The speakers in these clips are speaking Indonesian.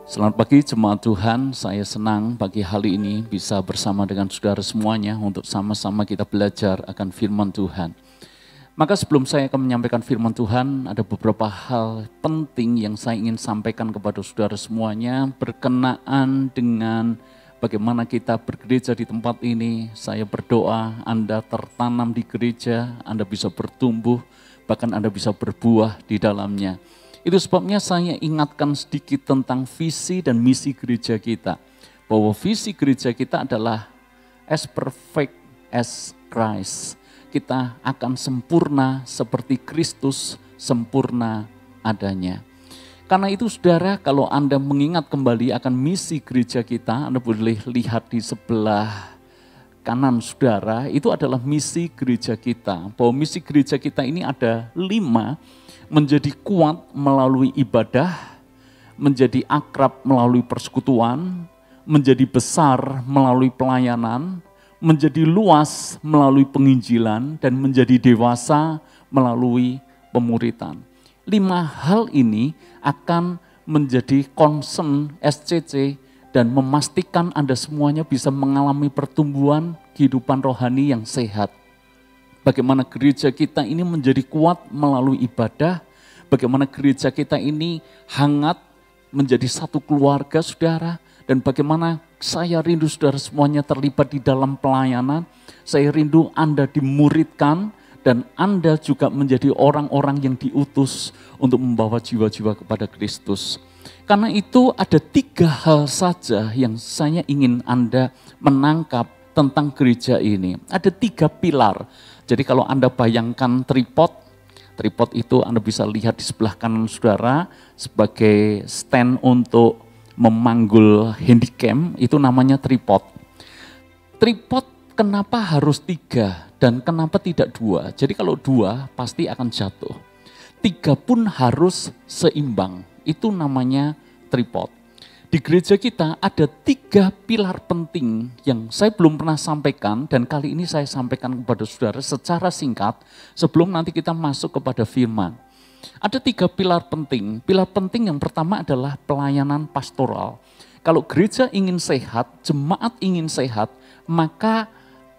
Selamat pagi jemaat Tuhan, saya senang pagi hari ini bisa bersama dengan saudara semuanya untuk sama-sama kita belajar akan firman Tuhan. Maka sebelum saya akan menyampaikan firman Tuhan, ada beberapa hal penting yang saya ingin sampaikan kepada saudara semuanya berkenaan dengan bagaimana kita bergereja di tempat ini. Saya berdoa Anda tertanam di gereja, Anda bisa bertumbuh, bahkan Anda bisa berbuah di dalamnya. Itu sebabnya saya ingatkan sedikit tentang visi dan misi gereja kita. Bahwa visi gereja kita adalah as perfect as Christ. Kita akan sempurna seperti Kristus sempurna adanya. Karena itu saudara, kalau Anda mengingat kembali akan misi gereja kita, Anda boleh lihat di sebelah kanan saudara, itu adalah misi gereja kita. Bahwa misi gereja kita ini ada 5, menjadi kuat melalui ibadah, menjadi akrab melalui persekutuan, menjadi besar melalui pelayanan, menjadi luas melalui penginjilan, dan menjadi dewasa melalui pemuritan. 5 hal ini akan menjadi concern SCC dan memastikan Anda semuanya bisa mengalami pertumbuhan kehidupan rohani yang sehat. Bagaimana gereja kita ini menjadi kuat melalui ibadah, bagaimana gereja kita ini hangat menjadi satu keluarga saudara, dan bagaimana saya rindu saudara semuanya terlibat di dalam pelayanan, saya rindu Anda dimuridkan, dan Anda juga menjadi orang-orang yang diutus untuk membawa jiwa-jiwa kepada Kristus. Karena itu ada 3 hal saja yang saya ingin Anda menangkap tentang gereja ini. Ada 3 pilar. Jadi kalau Anda bayangkan tripod itu Anda bisa lihat di sebelah kanan saudara sebagai stand untuk memanggul handycam, itu namanya tripod. Tripod kenapa harus 3 dan kenapa tidak 2? Jadi kalau 2 pasti akan jatuh. 3 pun harus seimbang, itu namanya tripod. Di gereja kita ada 3 pilar penting yang saya belum pernah sampaikan dan kali ini saya sampaikan kepada saudara secara singkat sebelum nanti kita masuk kepada firman. Ada 3 pilar penting. Pilar penting yang pertama adalah pelayanan pastoral. Kalau gereja ingin sehat, jemaat ingin sehat, maka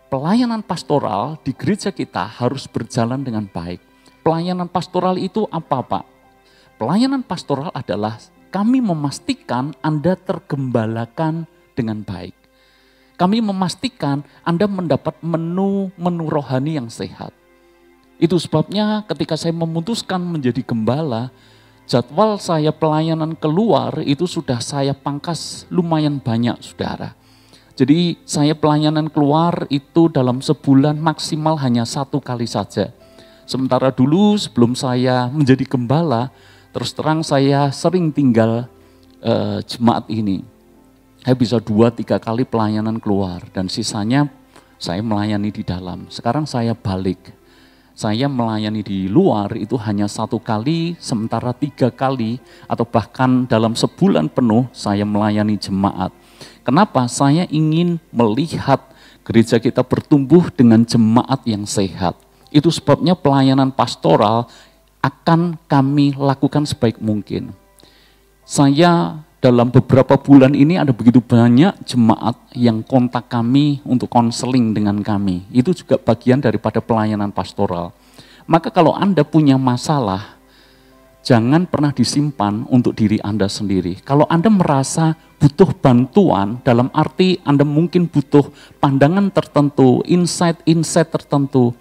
pelayanan pastoral di gereja kita harus berjalan dengan baik. Pelayanan pastoral itu apa, Pak? Pelayanan pastoral adalah kami memastikan Anda tergembalakan dengan baik. Kami memastikan Anda mendapat menu rohani yang sehat. Itu sebabnya ketika saya memutuskan menjadi gembala, jadwal saya pelayanan keluar itu sudah saya pangkas lumayan banyak saudara. Jadi saya pelayanan keluar itu dalam sebulan maksimal hanya 1 kali saja. Sementara dulu sebelum saya menjadi gembala, terus terang saya sering tinggal jemaat ini. Saya bisa 2-3 kali pelayanan keluar dan sisanya saya melayani di dalam. Sekarang saya balik. Saya melayani di luar itu hanya 1 kali, sementara 3 kali atau bahkan dalam sebulan penuh saya melayani jemaat. Kenapa? Saya ingin melihat gereja kita bertumbuh dengan jemaat yang sehat. Itu sebabnya pelayanan pastoral akan kami lakukan sebaik mungkin. Saya dalam beberapa bulan ini ada begitu banyak jemaat yang kontak kami untuk konseling dengan kami. Itu juga bagian daripada pelayanan pastoral. Maka kalau Anda punya masalah, jangan pernah disimpan untuk diri Anda sendiri. Kalau Anda merasa butuh bantuan, dalam arti Anda mungkin butuh pandangan tertentu, insight tertentu,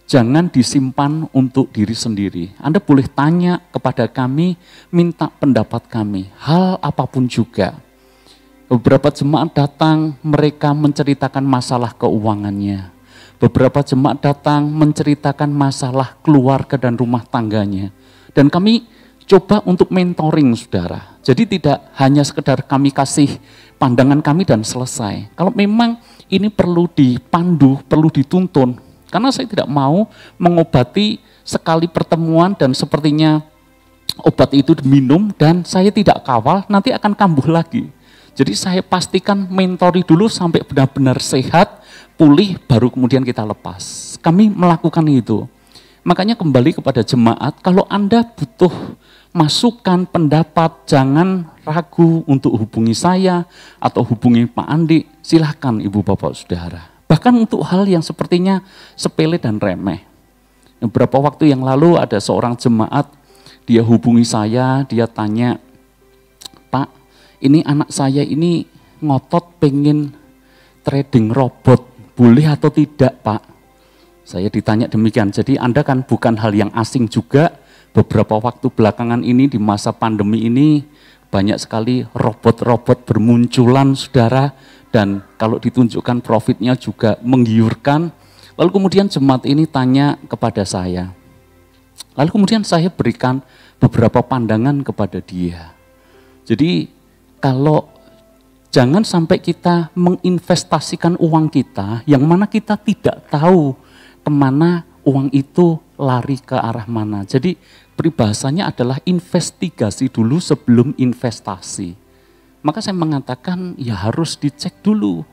jangan disimpan untuk diri sendiri. Anda boleh tanya kepada kami, minta pendapat kami, hal apapun juga. Beberapa jemaat datang, mereka menceritakan masalah keuangannya. Beberapa jemaat datang menceritakan masalah keluarga dan rumah tangganya. Dan kami coba untuk mentoring saudara. Jadi tidak hanya sekedar kami kasih pandangan kami dan selesai. Kalau memang ini perlu dipandu, perlu dituntun. Karena saya tidak mau mengobati sekali pertemuan dan sepertinya obat itu diminum dan saya tidak kawal, nanti akan kambuh lagi. Jadi saya pastikan mentori dulu sampai benar-benar sehat, pulih, baru kemudian kita lepas. Kami melakukan itu. Makanya kembali kepada jemaat, kalau Anda butuh masukan, pendapat, jangan ragu untuk hubungi saya atau hubungi Pak Andi, silahkan Ibu Bapak Saudara. Bahkan untuk hal yang sepertinya sepele dan remeh. Beberapa waktu yang lalu ada seorang jemaat, dia hubungi saya, dia tanya, Pak, ini anak saya ini ngotot pengen trading robot, boleh atau tidak Pak? Saya ditanya demikian, jadi Anda kan bukan hal yang asing juga, beberapa waktu belakangan ini di masa pandemi ini banyak sekali robot-robot bermunculan saudara, dan kalau ditunjukkan profitnya juga menggiurkan. Lalu kemudian jemaat ini tanya kepada saya, lalu kemudian saya berikan beberapa pandangan kepada dia. Jadi kalau jangan sampai kita menginvestasikan uang kita yang mana kita tidak tahu kemana uang itu lari ke arah mana. Jadi peribahasanya adalah investigasi dulu sebelum investasi. Maka saya mengatakan ya harus dicek dulu.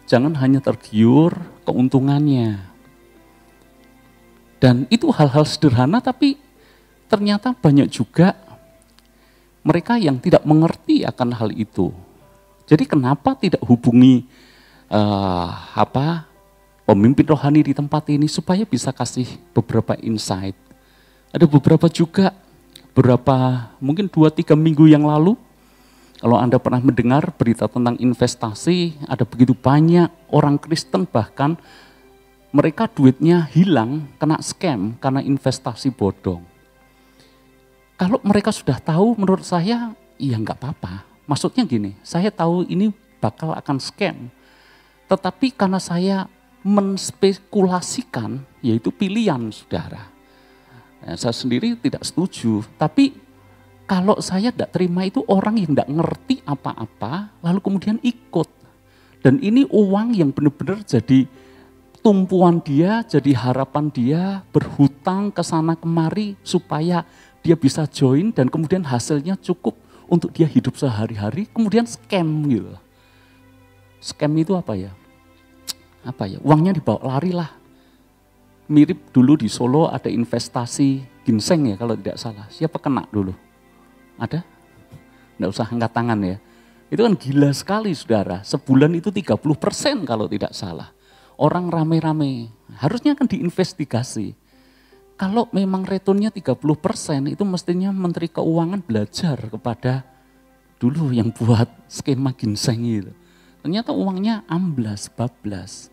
Jangan hanya tergiur keuntungannya. Dan itu hal-hal sederhana tapi ternyata banyak juga mereka yang tidak mengerti akan hal itu. Jadi kenapa tidak hubungi pemimpin rohani di tempat ini supaya bisa kasih beberapa insight. Ada beberapa juga, mungkin 2-3 minggu yang lalu, kalau Anda pernah mendengar berita tentang investasi, ada begitu banyak orang Kristen bahkan mereka duitnya hilang, kena scam karena investasi bodong. Kalau mereka sudah tahu, menurut saya, ya nggak apa-apa. Maksudnya gini, saya tahu ini bakal akan scam, tetapi karena saya menspekulasikan, yaitu pilihan saudara. Nah, saya sendiri tidak setuju, tapi kalau saya tidak terima itu orang yang tidak ngerti apa-apa, lalu kemudian ikut. Dan ini uang yang benar-benar jadi tumpuan dia, jadi harapan dia, berhutang ke sana kemari supaya dia bisa join dan kemudian hasilnya cukup untuk dia hidup sehari-hari, kemudian scam gitu. Scam itu apa ya? Uangnya dibawa lari lah. Mirip dulu di Solo ada investasi ginseng ya kalau tidak salah. Siapa kena dulu? Ada? Nggak usah angkat tangan ya. Itu kan gila sekali saudara. Sebulan itu 30% kalau tidak salah. Orang rame-rame. Harusnya kan diinvestigasi. Kalau memang returnnya 30% itu mestinya Menteri Keuangan belajar kepada dulu yang buat skema ginseng itu. Ternyata uangnya amblas, bablas.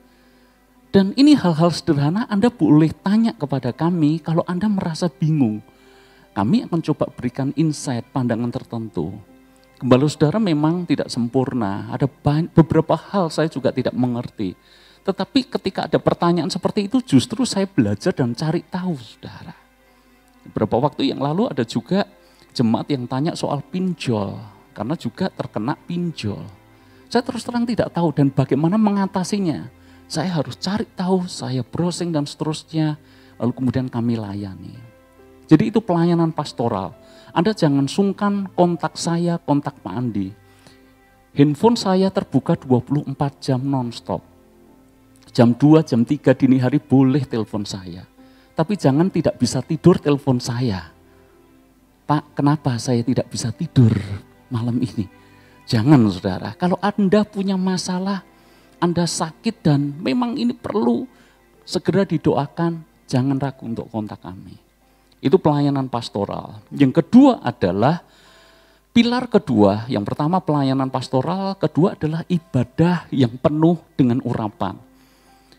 Dan ini hal-hal sederhana Anda boleh tanya kepada kami kalau Anda merasa bingung. Kami akan coba berikan insight, pandangan tertentu. Kembali saudara memang tidak sempurna, ada beberapa hal saya juga tidak mengerti. Tetapi ketika ada pertanyaan seperti itu justru saya belajar dan cari tahu saudara. Beberapa waktu yang lalu ada juga jemaat yang tanya soal pinjol, karena juga terkena pinjol. Saya terus terang tidak tahu dan bagaimana mengatasinya. Saya harus cari tahu, saya browsing dan seterusnya, lalu kemudian kami layani. Jadi itu pelayanan pastoral. Anda jangan sungkan kontak saya, kontak Pak Andi. Handphone saya terbuka 24 jam non-stop. Jam 2, jam 3 dini hari boleh telepon saya. Tapi jangan tidak bisa tidur telepon saya. Pak, kenapa saya tidak bisa tidur malam ini? Jangan saudara, kalau Anda punya masalah, Anda sakit dan memang ini perlu segera didoakan, jangan ragu untuk kontak kami. Itu pelayanan pastoral. Yang kedua adalah, pilar kedua, yang pertama pelayanan pastoral, kedua adalah ibadah yang penuh dengan urapan.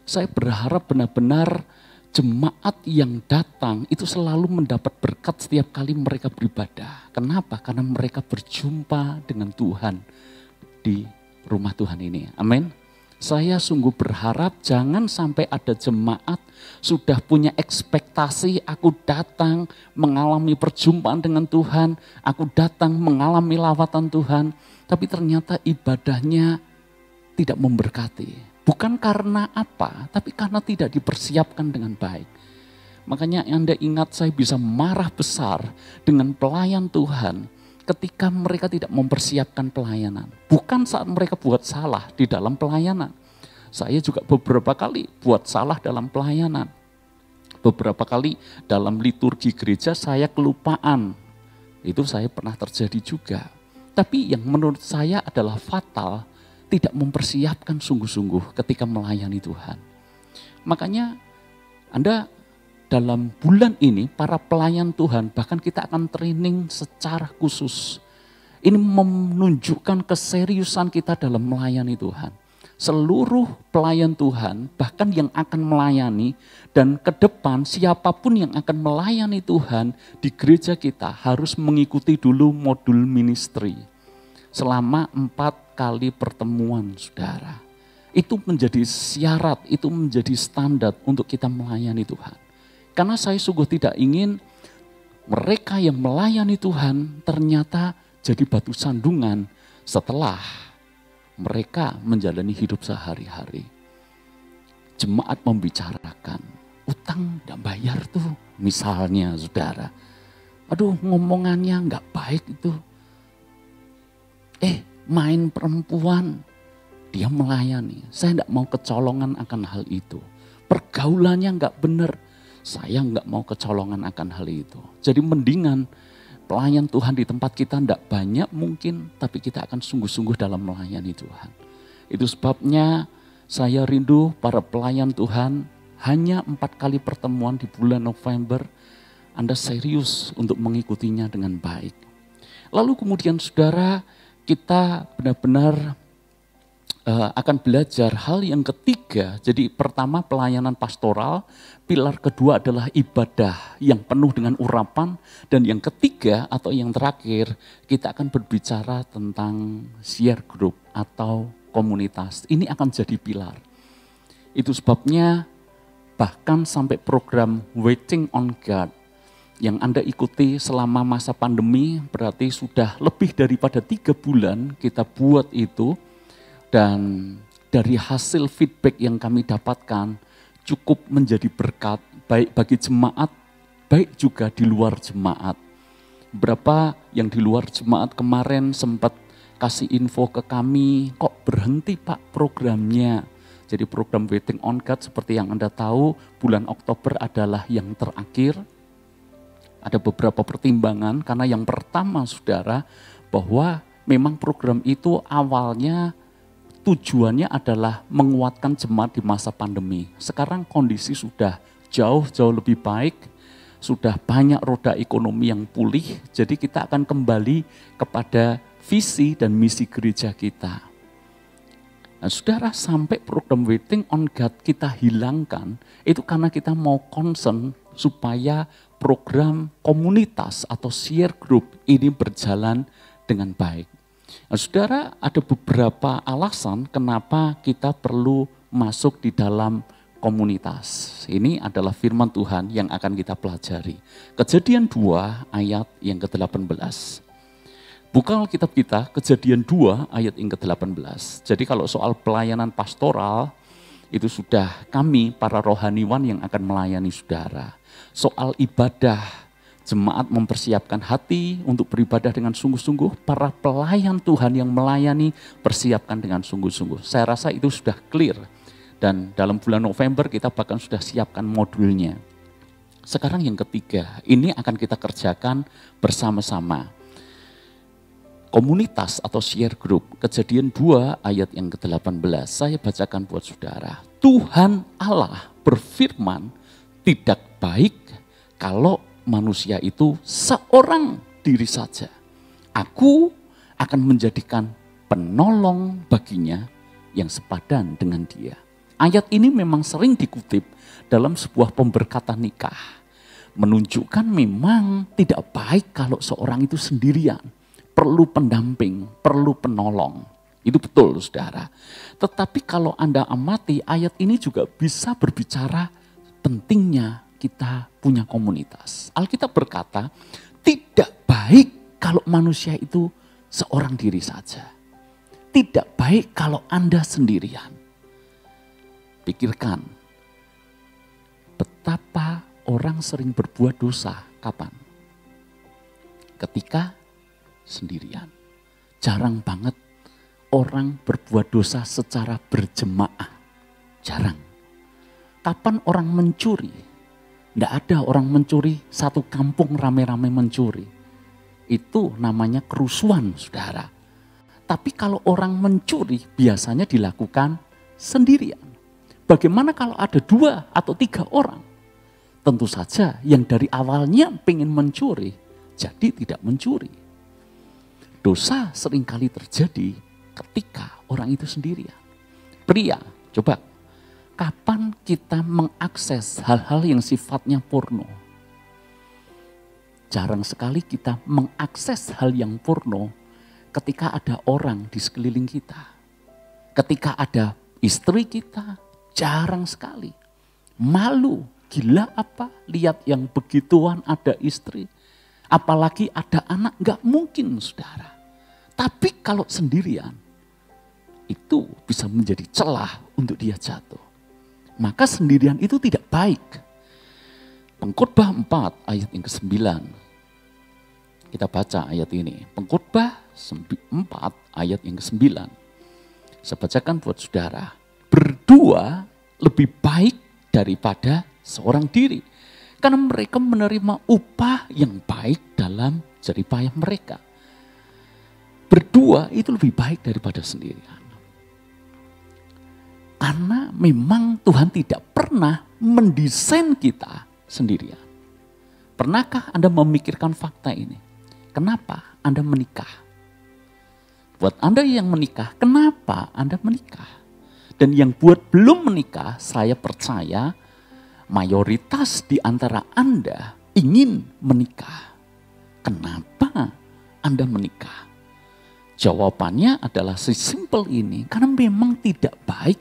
Saya berharap benar-benar jemaat yang datang itu selalu mendapat berkat setiap kali mereka beribadah. Kenapa? Karena mereka berjumpa dengan Tuhan di rumah Tuhan ini. Amin. Saya sungguh berharap jangan sampai ada jemaat sudah punya ekspektasi, aku datang mengalami perjumpaan dengan Tuhan, aku datang mengalami lawatan Tuhan, tapi ternyata ibadahnya tidak memberkati. Bukan karena apa, tapi karena tidak dipersiapkan dengan baik. Makanya Anda ingat saya bisa marah besar dengan pelayan Tuhan ketika mereka tidak mempersiapkan pelayanan. Bukan saat mereka buat salah di dalam pelayanan. Saya juga beberapa kali buat salah dalam pelayanan. Beberapa kali dalam liturgi gereja saya kelupaan. Itu saya pernah terjadi juga. Tapi yang menurut saya adalah fatal, tidak mempersiapkan sungguh-sungguh ketika melayani Tuhan. Makanya Anda dalam bulan ini, para pelayan Tuhan, bahkan kita akan training secara khusus. Ini menunjukkan keseriusan kita dalam melayani Tuhan. Seluruh pelayan Tuhan, bahkan yang akan melayani, dan ke depan siapapun yang akan melayani Tuhan di gereja kita harus mengikuti dulu modul ministry. Selama 4 kali pertemuan, saudara. Itu menjadi syarat, itu menjadi standar untuk kita melayani Tuhan. Karena saya sungguh tidak ingin mereka yang melayani Tuhan ternyata jadi batu sandungan setelah mereka menjalani hidup sehari-hari. Jemaat membicarakan, utang gak bayar tuh misalnya saudara. Aduh ngomongannya gak baik itu. Main perempuan, dia melayani. Saya gak mau kecolongan akan hal itu. Pergaulannya gak benar, saya gak mau kecolongan akan hal itu. Jadi mendingan pelayan Tuhan di tempat kita tidak banyak mungkin, tapi kita akan sungguh-sungguh dalam melayani Tuhan. Itu sebabnya saya rindu para pelayan Tuhan hanya 4 kali pertemuan di bulan November. Anda serius untuk mengikutinya dengan baik. Lalu kemudian saudara, kita benar-benar akan belajar hal yang ketiga. Jadi pertama pelayanan pastoral, pilar kedua adalah ibadah yang penuh dengan urapan, dan yang ketiga atau yang terakhir kita akan berbicara tentang share group atau komunitas. Ini akan jadi pilar. Itu sebabnya bahkan sampai program Waiting on God yang Anda ikuti selama masa pandemi, berarti sudah lebih daripada 3 bulan kita buat itu. Dan dari hasil feedback yang kami dapatkan cukup menjadi berkat baik bagi jemaat, baik juga di luar jemaat. Berapa yang di luar jemaat kemarin sempat kasih info ke kami, kok berhenti Pak programnya. Jadi program Waiting on God seperti yang Anda tahu, bulan Oktober adalah yang terakhir. Ada beberapa pertimbangan, karena yang pertama saudara, bahwa memang program itu awalnya tujuannya adalah menguatkan jemaat di masa pandemi. Sekarang kondisi sudah jauh lebih baik, sudah banyak roda ekonomi yang pulih, jadi kita akan kembali kepada visi dan misi gereja kita. Nah, saudara, sampai program Waiting on God kita hilangkan, itu karena kita mau concern supaya program komunitas atau share group ini berjalan dengan baik. Nah, saudara, ada beberapa alasan kenapa kita perlu masuk di dalam komunitas. Ini adalah firman Tuhan yang akan kita pelajari. Kejadian 2 ayat yang ke-18. Buka Alkitab kita, Kejadian 2 ayat yang ke-18. Jadi kalau soal pelayanan pastoral, itu sudah kami para rohaniwan yang akan melayani saudara. Soal ibadah, jemaat mempersiapkan hati untuk beribadah dengan sungguh-sungguh. Para pelayan Tuhan yang melayani persiapkan dengan sungguh-sungguh. Saya rasa itu sudah clear. Dan dalam bulan November kita bahkan sudah siapkan modulnya. Sekarang yang ketiga, ini akan kita kerjakan bersama-sama. Komunitas atau share group, Kejadian 2 ayat yang ke-18. Saya bacakan buat saudara. Tuhan Allah berfirman, tidak baik kalau manusia itu seorang diri saja. Aku akan menjadikan penolong baginya yang sepadan dengan dia. Ayat ini memang sering dikutip dalam sebuah pemberkatan nikah. Menunjukkan memang tidak baik kalau seorang itu sendirian. Perlu pendamping, perlu penolong. Itu betul saudara. Tetapi kalau Anda amati, ayat ini juga bisa berbicara pentingnya kita punya komunitas. Alkitab berkata, tidak baik kalau manusia itu seorang diri saja. Tidak baik kalau Anda sendirian. Pikirkan, betapa orang sering berbuat dosa, kapan? Ketika sendirian. Jarang banget orang berbuat dosa secara berjemaah. Jarang. Kapan orang mencuri? Tidak ada orang mencuri, satu kampung rame-rame mencuri. Itu namanya kerusuhan, saudara. Tapi kalau orang mencuri biasanya dilakukan sendirian. Bagaimana kalau ada 2 atau 3 orang? Tentu saja yang dari awalnya pengen mencuri, jadi tidak mencuri. Dosa seringkali terjadi ketika orang itu sendirian. Pria, coba. Kapan kita mengakses hal-hal yang sifatnya porno? Jarang sekali kita mengakses hal yang porno ketika ada orang di sekeliling kita. Ketika ada istri kita, jarang sekali. Malu, gila apa? Lihat yang begituan ada istri. Apalagi ada anak, gak mungkin saudara. Tapi kalau sendirian, itu bisa menjadi celah untuk dia jatuh. Maka sendirian itu tidak baik. Pengkhotbah 4 ayat yang ke-9. Kita baca ayat ini. Pengkhotbah 4 ayat yang ke-9. Saya bacakan buat saudara. Berdua lebih baik daripada seorang diri. Karena mereka menerima upah yang baik dalam jerih payah mereka. Berdua itu lebih baik daripada sendirian. Karena memang Tuhan tidak pernah mendesain kita sendirian. Pernahkah Anda memikirkan fakta ini? Kenapa Anda menikah? Buat Anda yang menikah, kenapa Anda menikah? Dan yang buat belum menikah, saya percaya mayoritas di antara Anda ingin menikah. Kenapa Anda menikah? Jawabannya adalah sesimpel ini, karena memang tidak baik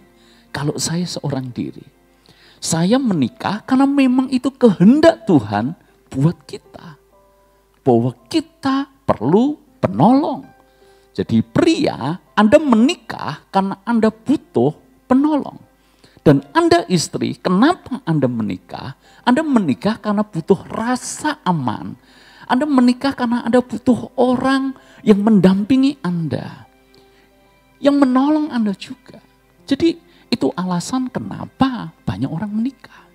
kalau saya seorang diri. Saya menikah karena memang itu kehendak Tuhan buat kita. Bahwa kita perlu penolong. Jadi pria, Anda menikah karena Anda butuh penolong. Dan Anda istri, kenapa Anda menikah? Anda menikah karena butuh rasa aman. Anda menikah karena Anda butuh orang yang mendampingi Anda. Yang menolong Anda juga. Jadi itu alasan kenapa banyak orang menikah.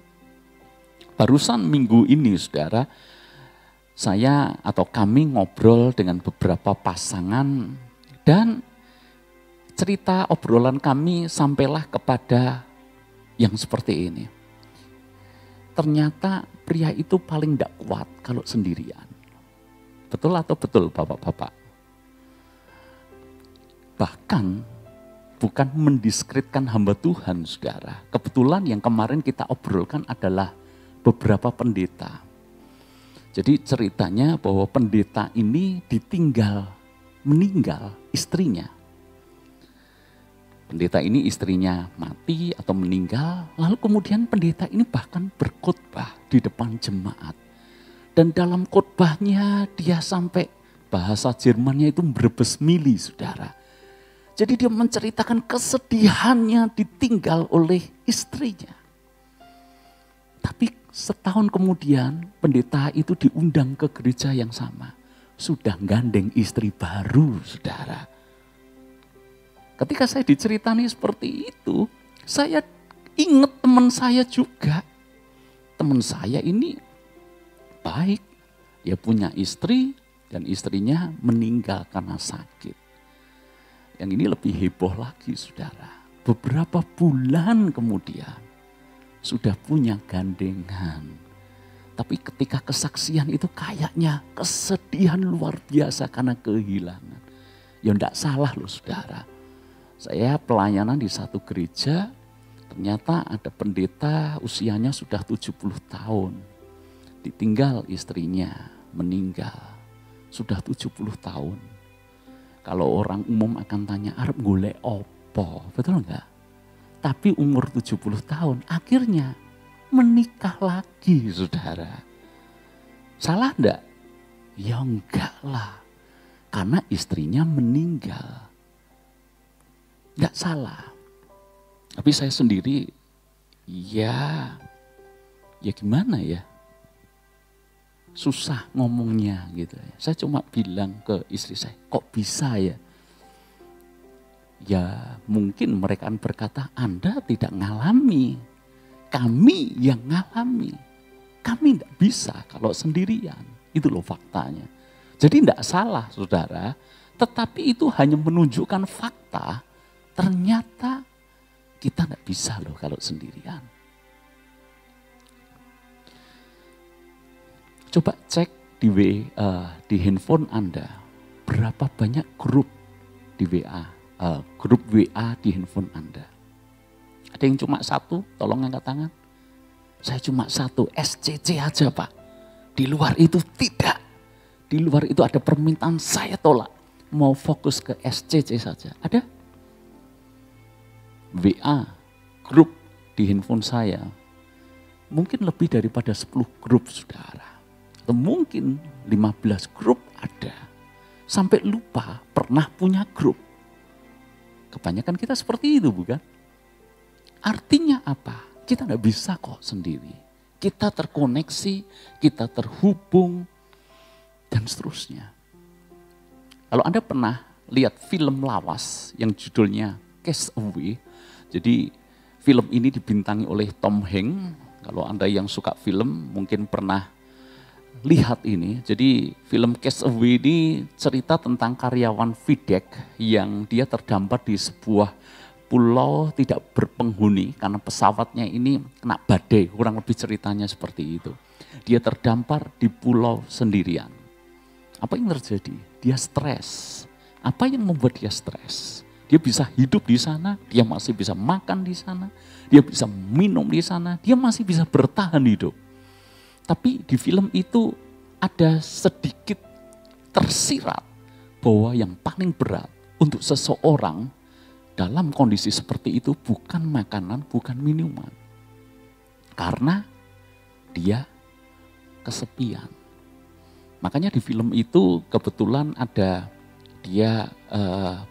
Barusan minggu ini saudara, saya atau kami ngobrol dengan beberapa pasangan dan cerita obrolan kami sampailah kepada yang seperti ini. Ternyata pria itu paling tidak kuat kalau sendirian. Betul atau betul bapak-bapak? Bahkan bukan mendiskreditkan hamba Tuhan, saudara. Kebetulan yang kemarin kita obrolkan adalah beberapa pendeta. Jadi ceritanya bahwa pendeta ini meninggal istrinya. Pendeta ini istrinya mati atau meninggal, lalu kemudian pendeta ini bahkan berkhotbah di depan jemaat. Dan dalam khotbahnya dia sampai bahasa Jermannya itu berbes mili, saudara. Jadi dia menceritakan kesedihannya ditinggal oleh istrinya. Tapi setahun kemudian pendeta itu diundang ke gereja yang sama. Sudah gandeng istri baru, saudara. Ketika saya diceritani seperti itu, saya ingat teman saya juga. Teman saya ini baik. Dia punya istri dan istrinya meninggal karena sakit. Yang ini lebih heboh lagi saudara. Beberapa bulan kemudian sudah punya gandengan. Tapi ketika kesaksian itu kayaknya kesedihan luar biasa karena kehilangan. Ya enggak salah loh saudara. Saya pelayanan di satu gereja, ternyata ada pendeta usianya sudah 70 tahun. Ditinggal istrinya, meninggal. Sudah 70 tahun. Kalau orang umum akan tanya, arep golek opo, betul enggak? Tapi umur 70 tahun, akhirnya menikah lagi, saudara. Salah enggak? Ya enggak lah, karena istrinya meninggal. Enggak salah. Tapi saya sendiri, ya gimana ya? Susah ngomongnya gitu ya. Saya cuma bilang ke istri saya, kok bisa ya? Ya mungkin mereka berkata, Anda tidak ngalami, kami yang ngalami. Kami tidak bisa kalau sendirian. Itu loh faktanya. Jadi tidak salah saudara, tetapi itu hanya menunjukkan fakta, ternyata kita tidak bisa loh kalau sendirian. Coba cek di handphone Anda, berapa banyak grup di grup WA di handphone Anda. Ada yang cuma satu, tolong angkat tangan. Saya cuma satu, SCC aja Pak. Di luar itu tidak. Di luar itu ada permintaan saya tolak. Mau fokus ke SCC saja. Ada? WA, grup di handphone saya. Mungkin lebih daripada 10 grup saudara. Atau mungkin 15 grup ada. Sampai lupa pernah punya grup. Kebanyakan kita seperti itu bukan? Artinya apa? Kita nggak bisa kok sendiri. Kita terkoneksi, kita terhubung, dan seterusnya. Kalau Anda pernah lihat film lawas yang judulnya Cast Away, jadi film ini dibintangi oleh Tom Hanks. Kalau Anda yang suka film mungkin pernah lihat ini. Jadi film Cast Away ini cerita tentang karyawan FedEx yang dia terdampar di sebuah pulau tidak berpenghuni karena pesawatnya ini kena badai, kurang lebih ceritanya seperti itu. Dia terdampar di pulau sendirian. Apa yang terjadi? Dia stres. Apa yang membuat dia stres? Dia bisa hidup di sana, dia masih bisa makan di sana, dia bisa minum di sana, dia masih bisa bertahan hidup. Tapi di film itu ada sedikit tersirat bahwa yang paling berat untuk seseorang dalam kondisi seperti itu bukan makanan, bukan minuman. Karena dia kesepian. Makanya di film itu kebetulan ada dia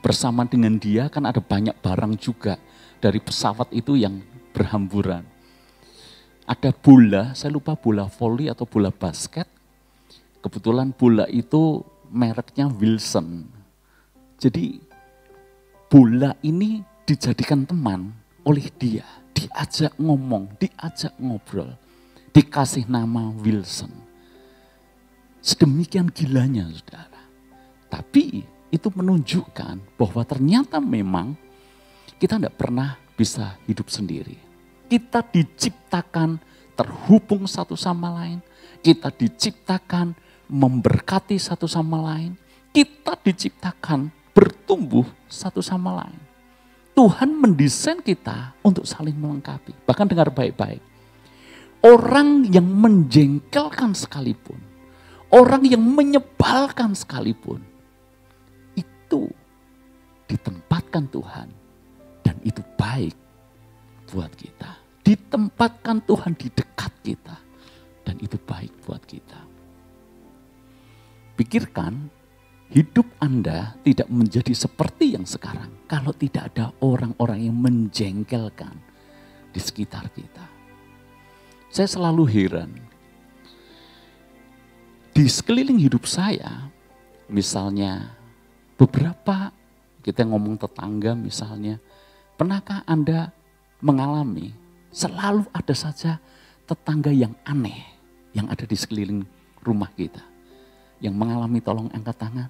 bersama dengan dia kan ada banyak barang juga dari pesawat itu yang berhamburan. Ada bola, saya lupa bola voli atau bola basket. Kebetulan bola itu mereknya Wilson. Jadi bola ini dijadikan teman oleh dia. Diajak ngomong, diajak ngobrol. Dikasih nama Wilson. Sedemikian gilanya saudara. Tapi itu menunjukkan bahwa ternyata memang kita tidak pernah bisa hidup sendiri. Kita diciptakan terhubung satu sama lain. Kita diciptakan memberkati satu sama lain. Kita diciptakan bertumbuh satu sama lain. Tuhan mendesain kita untuk saling melengkapi. Bahkan dengar baik-baik. Orang yang menjengkelkan sekalipun, orang yang menyebalkan sekalipun, itu ditempatkan Tuhan dan itu baik buat kita. Ditempatkan Tuhan di dekat kita dan itu baik buat kita. Pikirkan, hidup Anda tidak menjadi seperti yang sekarang kalau tidak ada orang-orang yang menjengkelkan di sekitar kita. Saya selalu heran. Di sekeliling hidup saya, misalnya beberapa, kita ngomong tetangga misalnya, pernahkah Anda mengalami selalu ada saja tetangga yang aneh yang ada di sekeliling rumah kita? Yang mengalami tolong angkat tangan.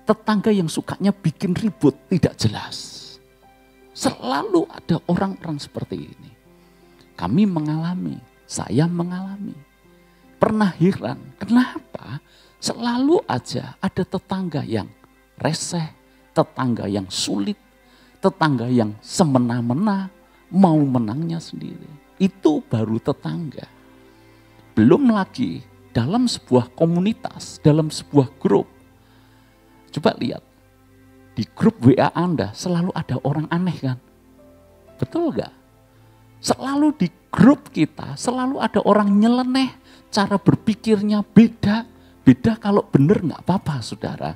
Tetangga yang sukanya bikin ribut tidak jelas. Selalu ada orang-orang seperti ini. Kami mengalami, saya mengalami. Pernah heran, kenapa selalu aja ada tetangga yang reseh, tetangga yang sulit, tetangga yang semena-mena, mau menangnya sendiri. Itu baru tetangga. Belum lagi dalam sebuah komunitas, dalam sebuah grup. Coba lihat, di grup WA Anda selalu ada orang aneh kan? Betul gak? Selalu di grup kita, selalu ada orang nyeleneh, cara berpikirnya beda. Beda kalau benar nggak apa-apa saudara.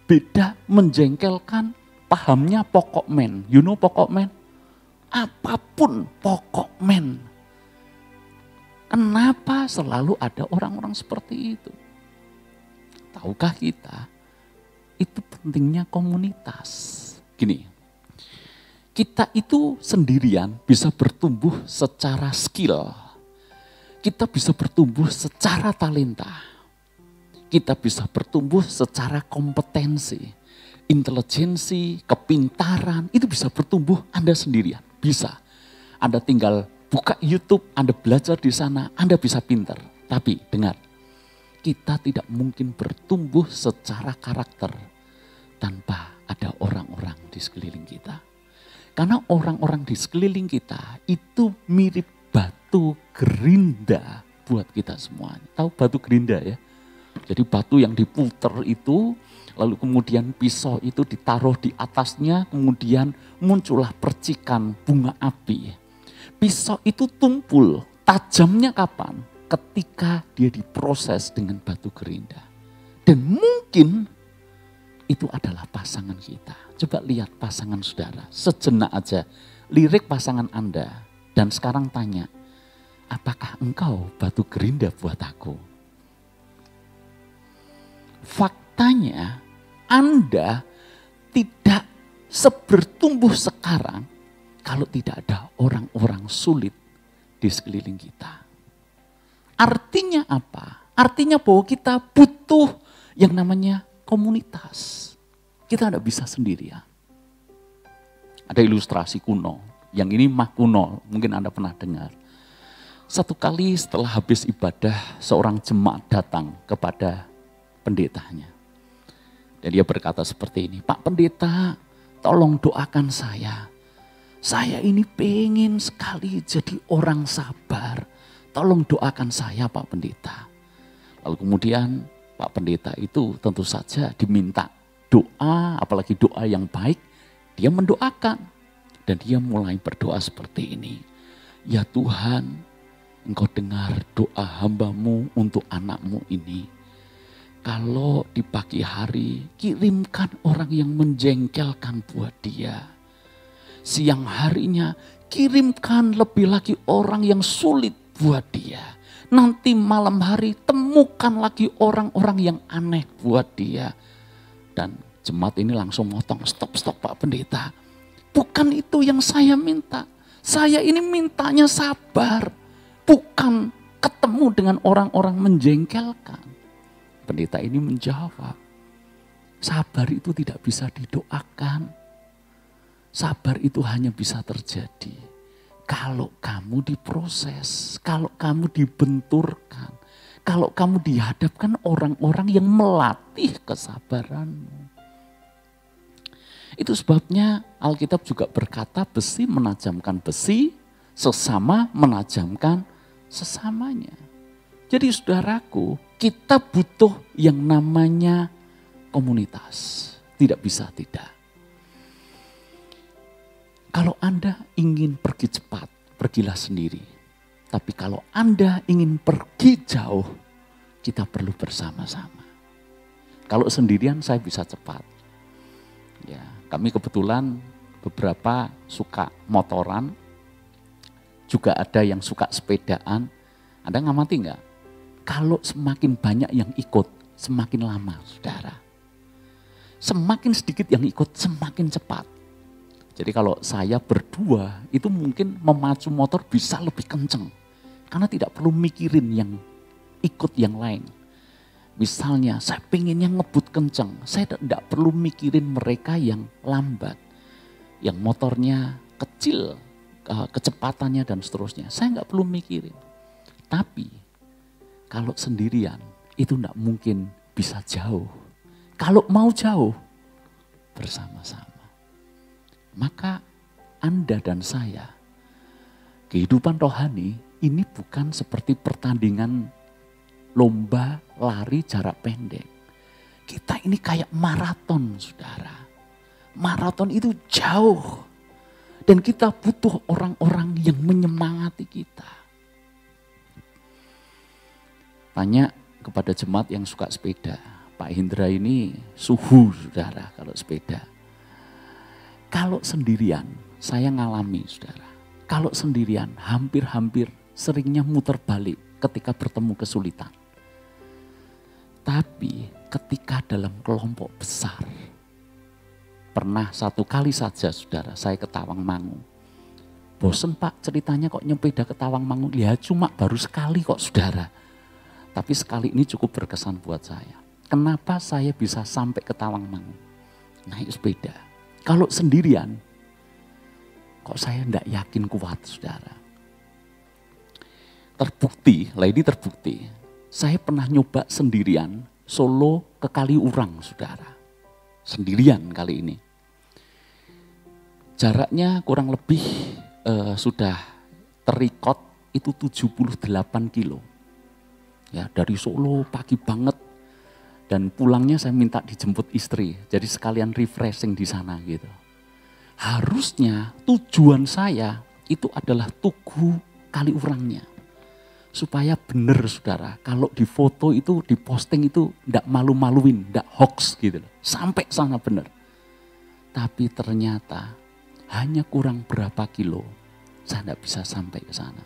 Beda menjengkelkan, pahamnya pokok men. You know pokok men? Apapun pokok men. Kenapa selalu ada orang-orang seperti itu? Tahukah kita? Itu pentingnya komunitas. Gini, kita itu sendirian bisa bertumbuh secara skill. kita bisa bertumbuh secara talenta. Kita bisa bertumbuh secara kompetensi, intelijensi, kepintaran, itu bisa bertumbuh Anda sendirian. Bisa. Anda tinggal buka YouTube, Anda belajar di sana, Anda bisa pintar. Tapi dengar, kita tidak mungkin bertumbuh secara karakter tanpa ada orang-orang di sekeliling kita. Karena orang-orang di sekeliling kita itu mirip batu gerinda buat kita semuanya. Tahu batu gerinda ya? Jadi batu yang diputer itu, lalu kemudian pisau itu ditaruh di atasnya, kemudian muncullah percikan bunga api. Pisau itu tumpul, tajamnya kapan? Ketika dia diproses dengan batu gerinda. Dan mungkin itu adalah pasangan kita. Coba lihat pasangan saudara, sejenak aja lirik pasangan Anda. Dan sekarang tanya, apakah engkau batu gerinda buat aku? Faktanya Anda tidak sebertumbuh sekarang kalau tidak ada orang-orang sulit di sekeliling kita. Artinya apa? Artinya bahwa kita butuh yang namanya komunitas. Kita tidak bisa sendirian. Ada ilustrasi kuno, yang ini mah kuno, mungkin Anda pernah dengar. Satu kali setelah habis ibadah, seorang jemaat datang kepada pendetanya. Dan dia berkata seperti ini, Pak Pendeta, tolong doakan saya. Saya ini pengen sekali jadi orang sabar. Tolong doakan saya Pak Pendeta. Lalu kemudian Pak Pendeta itu tentu saja diminta doa, apalagi doa yang baik. Dia mendoakan dan dia mulai berdoa seperti ini. Ya Tuhan, Engkau dengar doa hamba-Mu untuk anakmu ini. Kalau di pagi hari kirimkan orang yang menjengkelkan buat dia. Siang harinya kirimkan lebih lagi orang yang sulit buat dia. Nanti malam hari temukan lagi orang-orang yang aneh buat dia. Dan jemaat ini langsung motong, stop Pak Pendeta. Bukan itu yang saya minta. Saya ini mintanya sabar. Bukan ketemu dengan orang-orang menjengkelkan. Pendeta ini menjawab, sabar itu tidak bisa didoakan. Sabar itu hanya bisa terjadi kalau kamu diproses, kalau kamu dibenturkan, kalau kamu dihadapkan orang-orang yang melatih kesabaranmu. Itu sebabnya Alkitab juga berkata besi menajamkan besi, sesama menajamkan sesamanya. Jadi saudaraku, kita butuh yang namanya komunitas. Tidak bisa tidak. Kalau Anda ingin pergi cepat, pergilah sendiri. Tapi kalau Anda ingin pergi jauh, kita perlu bersama-sama. Kalau sendirian saya bisa cepat. Ya, kami kebetulan beberapa suka motoran, juga ada yang suka sepedaan. Anda ngamati enggak? Kalau semakin banyak yang ikut, semakin lama saudara. Semakin sedikit yang ikut, semakin cepat. Jadi kalau saya berdua, itu mungkin memacu motor bisa lebih kenceng. Karena tidak perlu mikirin yang ikut yang lain. Misalnya saya pengennya ngebut kenceng, saya tidak perlu mikirin mereka yang lambat. Yang motornya kecil, kecepatannya dan seterusnya. Saya nggak perlu mikirin. Tapi kalau sendirian itu tidak mungkin bisa jauh. Kalau mau jauh bersama-sama. Maka Anda dan saya, kehidupan rohani ini bukan seperti pertandingan lomba lari jarak pendek. Kita ini kayak maraton saudara. Maraton itu jauh. Dan kita butuh orang-orang yang menyemangati kita. Tanya kepada jemaat yang suka sepeda. Pak Hindra ini suhu saudara kalau sepeda. Kalau sendirian, saya ngalami saudara. Kalau sendirian hampir-hampir seringnya muter balik ketika bertemu kesulitan. Tapi ketika dalam kelompok besar, pernah satu kali saja saudara saya ke Tawangmangu. Bosen Pak ceritanya kok nyepeda ke Tawangmangu. Ya cuma baru sekali kok saudara. Tapi sekali ini cukup berkesan buat saya. Kenapa saya bisa sampai ke Tawangmangu? Naik sepeda. Kalau sendirian, kok saya enggak yakin kuat saudara. Terbukti, lah ini terbukti. Saya pernah nyoba sendirian Solo ke Kaliurang saudara. Sendirian kali ini. Jaraknya kurang lebih sudah terikot itu 78 kilo. Ya, dari Solo pagi banget dan pulangnya saya minta dijemput istri. Jadi sekalian refreshing di sana gitu. Harusnya tujuan saya itu adalah Tugu Kaliurangnya. Supaya benar saudara, kalau di foto itu, di posting itu enggak malu-maluin, enggak hoax gitu loh. Sampai sana benar. Tapi ternyata hanya kurang berapa kilo, saya enggak bisa sampai ke sana.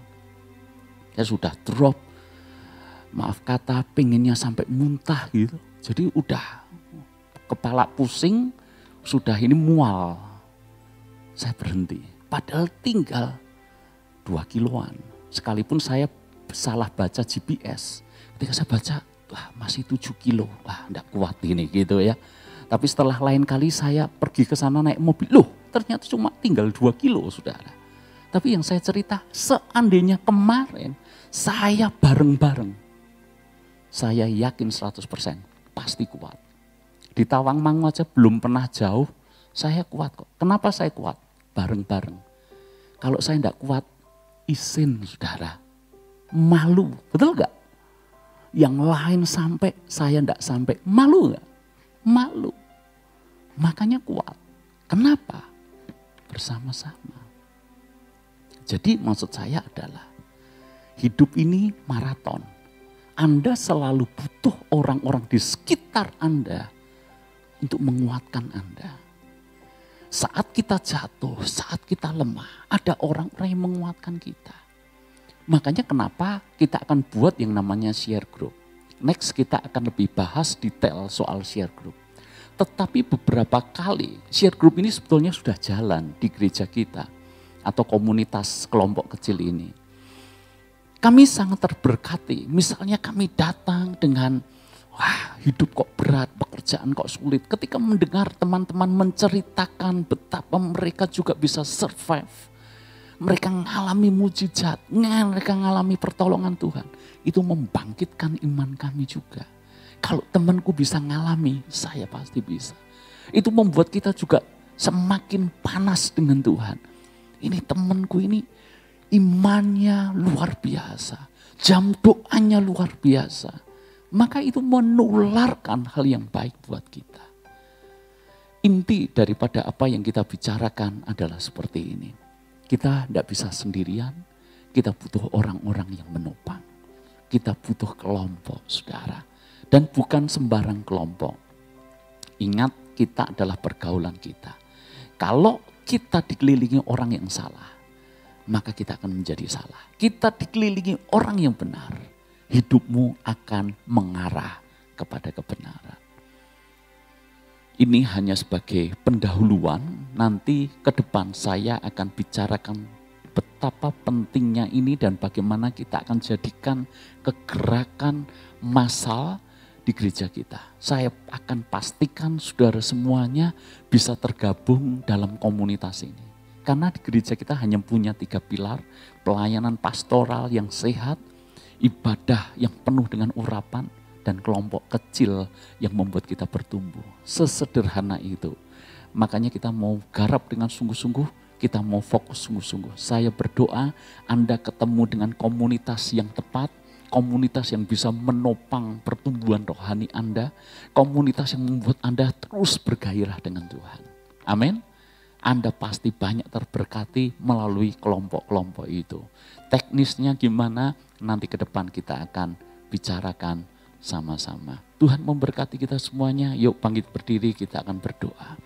Ya sudah drop, maaf kata pengennya sampai muntah gitu. Jadi udah kepala pusing, sudah ini mual. Saya berhenti, padahal tinggal 2 kiloan. Sekalipun saya salah baca GPS, ketika saya baca, wah masih 7 kilo, wah enggak kuat ini gitu ya. Tapi setelah lain kali saya pergi ke sana naik mobil, loh ternyata cuma tinggal 2 kilo saudara. Tapi yang saya cerita, seandainya kemarin saya bareng-bareng, saya yakin 100% pasti kuat. Di Tawangmangu aja belum pernah jauh, saya kuat kok. Kenapa saya kuat? Bareng-bareng. Kalau saya enggak kuat, izin saudara. Malu, betul gak? Yang lain sampai, saya enggak sampai. Malu gak? Malu. Makanya kuat. Kenapa? Bersama-sama. Jadi maksud saya adalah, hidup ini maraton. Anda selalu butuh orang-orang di sekitar Anda untuk menguatkan Anda. Saat kita jatuh, saat kita lemah, ada orang-orang yang menguatkan kita. Makanya kenapa kita akan buat yang namanya share group. Next kita akan lebih bahas detail soal share group. Tetapi beberapa kali share group ini sebetulnya sudah jalan di gereja kita atau komunitas kelompok kecil ini. Kami sangat terberkati, misalnya kami datang dengan wah hidup kok berat, pekerjaan kok sulit. Ketika mendengar teman-teman menceritakan betapa mereka juga bisa survive. Mereka mengalami mujizat, mereka mengalami pertolongan Tuhan. Itu membangkitkan iman kami juga. Kalau temanku bisa ngalami, saya pasti bisa. Itu membuat kita juga semakin panas dengan Tuhan. Ini temanku ini imannya luar biasa. Jam doanya luar biasa. Maka itu menularkan hal yang baik buat kita. Inti daripada apa yang kita bicarakan adalah seperti ini. Kita tidak bisa sendirian, kita butuh orang-orang yang menopang. Kita butuh kelompok, saudara. Dan bukan sembarang kelompok. Ingat, kita adalah pergaulan kita. Kalau kita dikelilingi orang yang salah, maka kita akan menjadi salah. Kita dikelilingi orang yang benar, hidupmu akan mengarah kepada kebenaran. Ini hanya sebagai pendahuluan, nanti ke depan saya akan bicarakan betapa pentingnya ini dan bagaimana kita akan jadikan kegerakan massal di gereja kita. Saya akan pastikan saudara semuanya bisa tergabung dalam komunitas ini. Karena di gereja kita hanya punya 3 pilar, pelayanan pastoral yang sehat, ibadah yang penuh dengan urapan, dan kelompok kecil yang membuat kita bertumbuh. Sesederhana itu. Makanya kita mau garap dengan sungguh-sungguh, kita mau fokus sungguh-sungguh. Saya berdoa Anda ketemu dengan komunitas yang tepat, komunitas yang bisa menopang pertumbuhan rohani Anda, komunitas yang membuat Anda terus bergairah dengan Tuhan. Amin. Anda pasti banyak terberkati melalui kelompok-kelompok itu. Teknisnya gimana? Nanti ke depan kita akan bicarakan sama-sama. Tuhan memberkati kita semuanya. Yuk bangkit berdiri, kita akan berdoa.